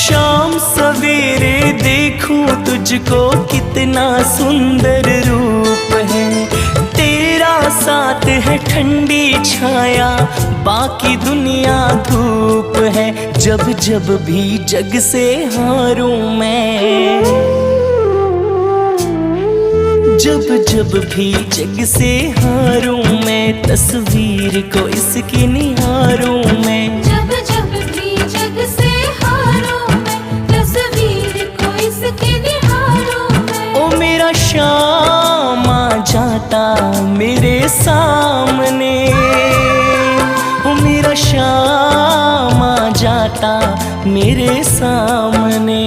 शाम सवेरे देखूं तुझको कितना सुंदर रूप है। तेरा साथ है ठंडी छाया, बाकी दुनिया धूप है। जब जब भी जग से हारूं मैं, जब जब भी जग से हारूं मैं, तस्वीर को इसकी निहारूं मैं। जब जब भी जग से हारूं मैं, तस्वीर को इसकी निहारूं मैं। ओ मेरा शाम आ जाता मेरे सामने, ओ मेरा शाम आ जाता मेरे सामने।